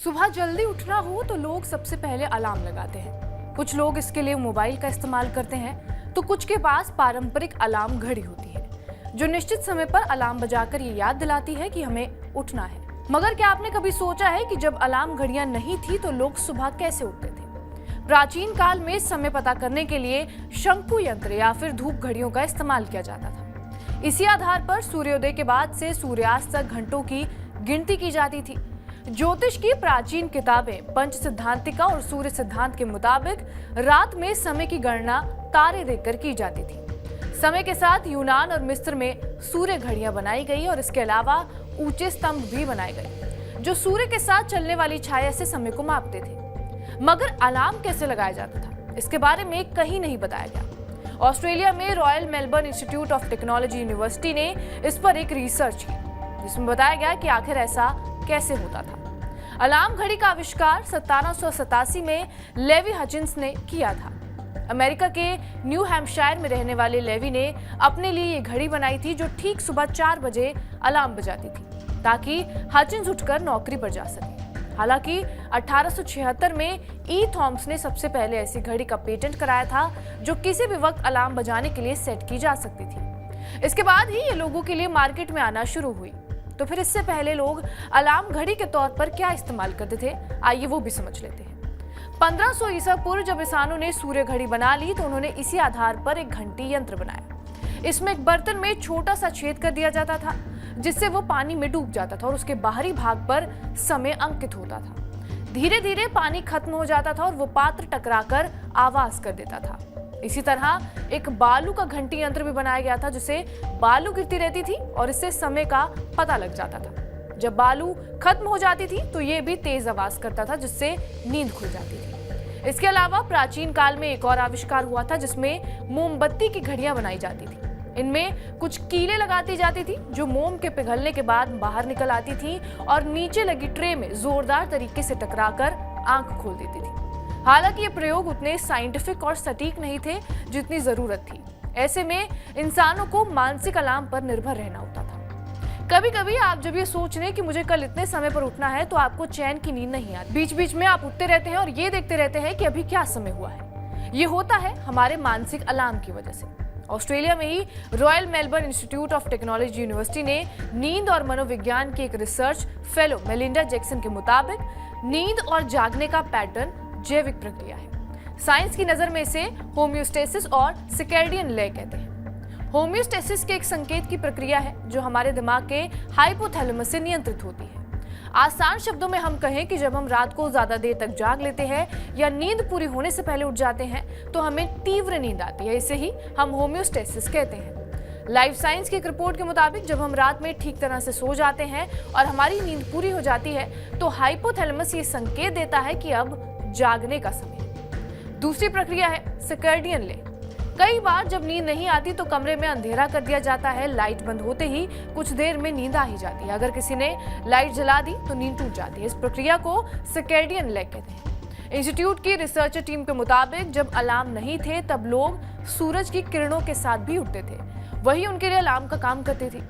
सुबह जल्दी उठना हो तो लोग सबसे पहले अलार्म लगाते हैं। कुछ लोग इसके लिए मोबाइल का इस्तेमाल करते हैं तो कुछ के पास पारंपरिक अलार्म घड़ी होती है जो निश्चित समय पर अलार्म बजाकर ये याद दिलाती है कि हमें उठना है। मगर क्या आपने कभी सोचा है कि जब अलार्म घड़ियां नहीं थी तो लोग सुबह कैसे उठते थे? प्राचीन काल में समय पता करने के लिए शंकु यंत्र या फिर धूप घड़ियों का इस्तेमाल किया जाता था। इसी आधार पर सूर्योदय के बाद से सूर्यास्त तक घंटों की गिनती की जाती थी। ज्योतिष की प्राचीन किताबें पंच सिद्धांतिका और सूर्य सिद्धांत के मुताबिक रात में समय की गणना तारे देखकर की जाती थी। समय के साथ यूनान और मिस्र में सूर्य घड़ियां बनाई गई और इसके अलावा ऊंचे स्तंभ भी बनाए गए जो सूर्य के साथ चलने वाली छाया से समय को मापते थे। मगर अलार्म कैसे लगाया जाता था, इसके बारे में कहीं नहीं बताया गया। ऑस्ट्रेलिया में royal Melbourne Institute of Technology University ने इस पर एक रिसर्च की जिसमें बताया गया कि आखिर ऐसा कैसे होता था। अलार्म घड़ी का आविष्कार 1787 में लेवी हचिंस ने किया था। अमेरिका के न्यू हैम्पशायर में रहने वाले लेवी ने अपने लिए ये घड़ी बनाई थी जो ठीक सुबह 4 बजे अलार्म बजाती थी ताकि हचिंस उठकर नौकरी पर जा सके। हालांकि 1876 में ई थॉम्स ने सबसे पहले ऐसी घड़ी का पेटेंट कराया था जो किसी भी वक्त अलार्म बजाने के लिए सेट की जा सकती थी। इसके बाद ही ये लोगों के लिए मार्केट में आना शुरू हुई। तो फिर इससे पहले लोग अलार्म घड़ी के तौर पर क्या इस्तेमाल करते थे, आइए वो भी समझ लेते हैं। 1500 ईसा पूर्व जब इंसानों ने सूर्य घड़ी बना ली तो उन्होंने इसी आधार पर एक घंटी यंत्र बनाया। इसमें एक बर्तन में छोटा सा छेद कर दिया जाता था जिससे वो पानी में डूब जाता था और उसके बाहरी भाग पर समय अंकित होता था। धीरे धीरे पानी खत्म हो जाता था और वो पात्र टकराकर आवाज कर देता था। इसी तरह एक बालू का घंटी यंत्र भी बनाया गया था जिसे बालू गिरती रहती थी और इससे समय का पता लग जाता था। जब बालू खत्म हो जाती थी तो ये भी तेज आवाज करता था जिससे नींद खुल जाती थी। इसके अलावा प्राचीन काल में एक और आविष्कार हुआ था जिसमें मोमबत्ती की घड़ियां बनाई जाती थी। इनमें कुछ कीलें लगाती जाती थी जो मोम के पिघलने के बाद बाहर निकल आती थी और नीचे लगी ट्रे में जोरदार तरीके से टकराकर आंख खोल देती थी। हालांकि ये प्रयोग उतने साइंटिफिक और सटीक नहीं थे जितनी जरूरत थी। ऐसे में इंसानों को मानसिक अलार्म पर निर्भर रहना होता था। कभी कभी आप जब ये सोच लें कि मुझे कल इतने समय पर उठना है तो आपको चैन की नींद नहीं आती। बीच बीच में आप उठते रहते हैं और ये देखते रहते हैं कि अभी क्या समय हुआ है। ये होता है हमारे मानसिक अलार्म की वजह से। ऑस्ट्रेलिया में ही Royal Melbourne Institute of Technology University ने नींद और मनोविज्ञान की एक रिसर्च फेलो मेलिंडा जैक्सन के मुताबिक नींद और जागने का पैटर्न जैविक प्रक्रिया है। साइंस की नजर में इसे होम्योस्टेसिस और सर्कैडियन ले कहते हैं। होम्योस्टेसिस के एक संकेत की प्रक्रिया है जो हमारे दिमाग के हाइपोथैलेमस से नियंत्रित होती है। आसान शब्दों में हम कहें कि जब हम रात को ज्यादा देर तक जाग लेते हैं या नींद पूरी होने से पहले उठ जाते हैं तो हमें तीव्र नींद आती है। इसे ही हम होम्योस्टेसिस कहते हैं। लाइफ साइंस की एक रिपोर्ट के मुताबिक जब हम रात में ठीक तरह से सो जाते हैं और हमारी नींद पूरी हो जाती है तो हाइपोथैलेमस ये संकेत देता है कि अब जागने का समय। दूसरी प्रक्रिया है सर्कैडियन ले। कई बार जब नींद नहीं आती तो कमरे में अंधेरा कर दिया जाता है। लाइट बंद होते ही कुछ देर में नींद आ ही जाती है। अगर किसी ने लाइट जला दी तो नींद टूट जाती है। इस प्रक्रिया को सर्कैडियन ले कहते हैं। इंस्टीट्यूट की रिसर्चर टीम के मुताबिक जब अलार्म नहीं थे तब लोग सूरज की किरणों के साथ भी उठते थे, वही उनके लिए अलार्म का काम करती थी।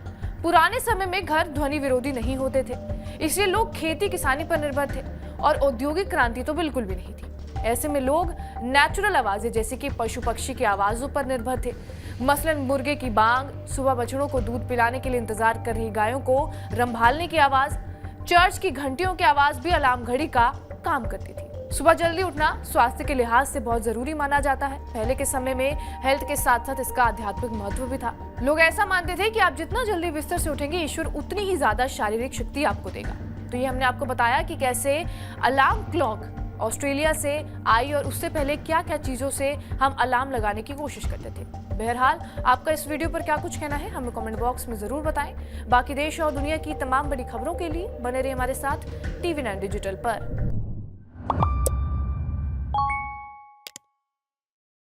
पुराने समय में घर ध्वनि विरोधी नहीं होते थे, इसलिए लोग खेती किसानी पर निर्भर थे और औद्योगिक क्रांति तो बिल्कुल भी नहीं थी। ऐसे में लोग नेचुरल आवाजें जैसे कि पशु पक्षी की आवाजों पर निर्भर थे। मसलन मुर्गे की बांग, सुबह बछड़ों को दूध पिलाने के लिए इंतजार कर रही गायों को रंभालने की आवाज, चर्च की घंटियों की आवाज भी अलार्म घड़ी का काम करती थी। सुबह जल्दी उठना स्वास्थ्य के लिहाज से बहुत जरूरी माना जाता है। पहले के समय में हेल्थ के साथ साथ इसका आध्यात्मिक महत्व भी था। लोग ऐसा मानते थे कि आप जितना जल्दी बिस्तर से उठेंगे ईश्वर उतनी ही ज्यादा शारीरिक शक्ति आपको देगा। तो ये हमने आपको बताया कि कैसे अलार्म क्लॉक ऑस्ट्रेलिया से आई और उससे पहले क्या क्या चीजों से हम अलार्म लगाने की कोशिश करते थे। बहरहाल आपका इस वीडियो पर क्या कुछ कहना है हमें कमेंट बॉक्स में जरूर बताएं। बाकी देश और दुनिया की तमाम बड़ी खबरों के लिए बने रहिए हमारे साथ TV9 डिजिटल पर।